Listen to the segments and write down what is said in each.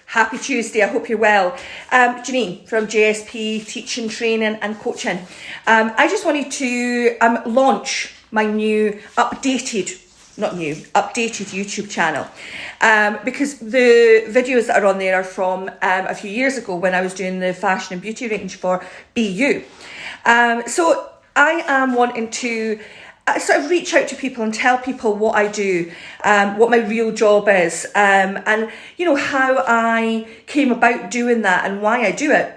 Happy Tuesday, I hope you're well. Janine from JSP Teaching, Training and Coaching. I just wanted to launch my new updated YouTube channel, because the videos that are on there are from a few years ago when I was doing the fashion and beauty range for BU. So I am wanting to sort of reach out to people and tell people what I do, what my real job is, and you know how I came about doing that and why I do it.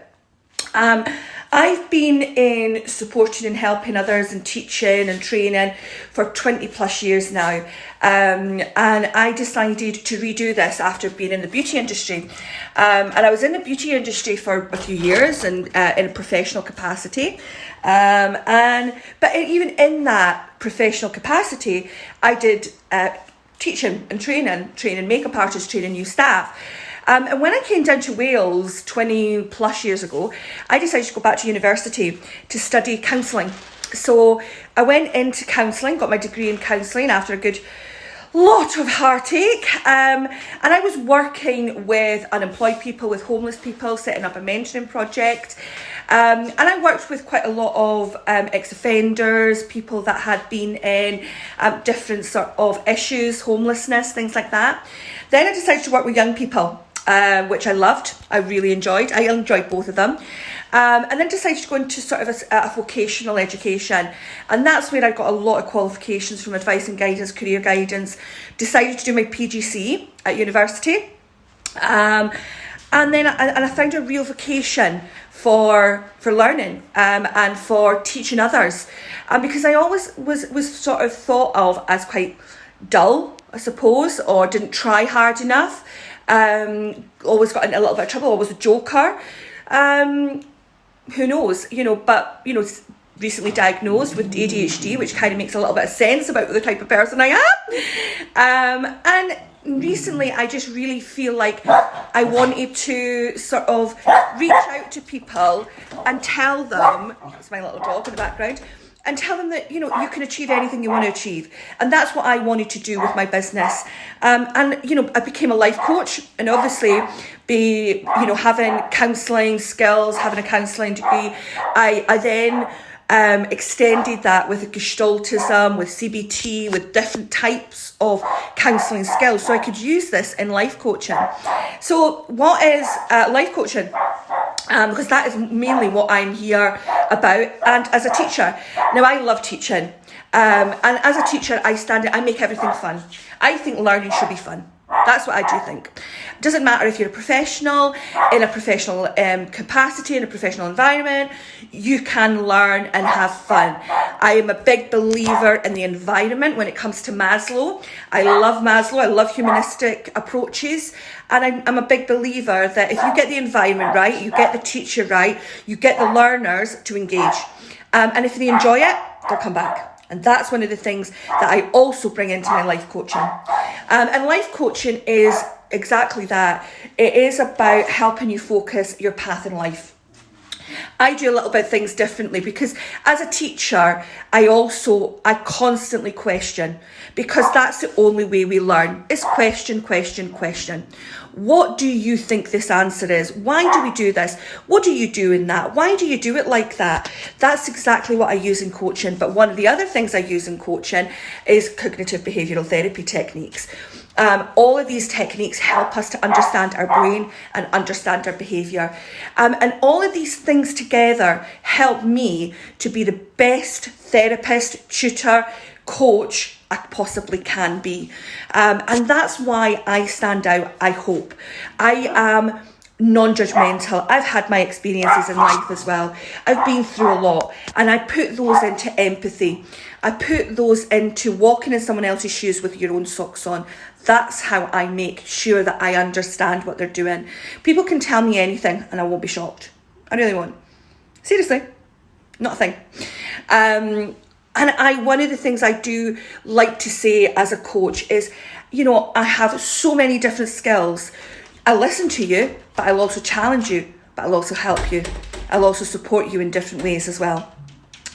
I've been in supporting and helping others and teaching and training for 20 plus years now, and I decided to redo this after being in the beauty industry, and I was in the beauty industry for a few years and in a professional capacity, but even in that professional capacity I did teaching and training makeup artists, training new staff. And when I came down to Wales 20 plus years ago, I decided to go back to university to study counselling. So I went into counselling, got my degree in counselling after a good lot of heartache. And I was working with unemployed people, with homeless people, setting up a mentoring project. And I worked with quite a lot of ex-offenders, people that had been in different sort of issues, homelessness, things like that. Then I decided to work with young people, which I loved. I really enjoyed. I enjoyed both of them. And then decided to go into sort of a vocational education. And that's where I got a lot of qualifications from advice and guidance, career guidance. Decided to do my PGC at university. And then I found a real vocation for learning and for teaching others. Because I always was sort of thought of as quite dull, I suppose, or didn't try hard enough. Always got in a little bit of trouble, always a joker. Who knows, but recently diagnosed with ADHD, which kind of makes a little bit of sense about the type of person I am. And recently I just really feel like I wanted to sort of reach out to people and tell them, it's my little dog in the background, and tell them that, you can achieve anything you want to achieve. And that's what I wanted to do with my business. And I became a life coach, and obviously having counselling skills, having a counselling degree, I then extended that with gestaltism, with CBT, with different types of counselling skills, so I could use this in life coaching. So what is life coaching? Because that is mainly what I'm here about, and as a teacher. Now, I love teaching, and as a teacher I make everything fun. I think learning should be fun. That's what I do think. It doesn't matter if you're a professional, in a professional capacity, in a professional environment, you can learn and have fun. I am a big believer in the environment when it comes to Maslow. I love Maslow, I love humanistic approaches, and I'm a big believer that if you get the environment right, you get the teacher right, you get the learners to engage. And if they enjoy it, they'll come back. And that's one of the things that I also bring into my life coaching. And life coaching is exactly that. It is about helping you focus your path in life. I do a little bit of things differently because as a teacher, I constantly question, because that's the only way we learn, is question, question, question. What do you think this answer is? Why do we do this? What do you do in that? Why do you do it like that? That's exactly what I use in coaching. But one of the other things I use in coaching is cognitive behavioural therapy techniques. All of these techniques help us to understand our brain and understand our behaviour. And all of these things together help me to be the best therapist, tutor, coach I possibly can be. And that's why I stand out, I hope. I am non-judgmental. I've had my experiences in life as well. I've been through a lot, and I put those into empathy. I put those into walking in someone else's shoes with your own socks on. That's how I make sure that I understand what they're doing. People can tell me anything and I won't be shocked. I really won't. Seriously, not a thing. And one of the things I do like to say as a coach is, I have so many different skills. I listen to you, but I'll also challenge you, but I'll also help you. I'll also support you in different ways as well.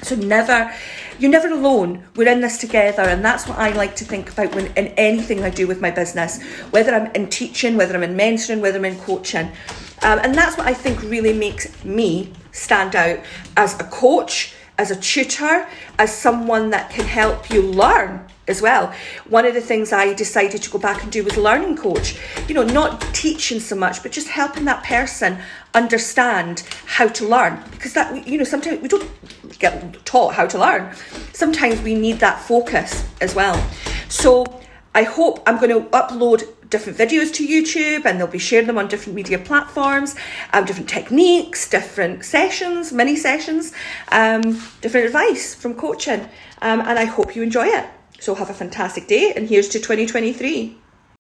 So you're never alone. We're in this together, and that's what I like to think about when in anything I do with my business, whether I'm in teaching, whether I'm in mentoring, whether I'm in coaching. And that's what I think really makes me stand out as a coach, as a tutor, as someone that can help you learn as well. One of the things I decided to go back and do was learning coach. Not teaching so much, but just helping that person understand how to learn. Because that, sometimes we don't get taught how to learn. Sometimes we need that focus as well. So I hope I'm going to upload different videos to YouTube, and they'll be sharing them on different media platforms, different techniques, different sessions, mini sessions, different advice from coaching. And I hope you enjoy it. So have a fantastic day, and here's to 2023.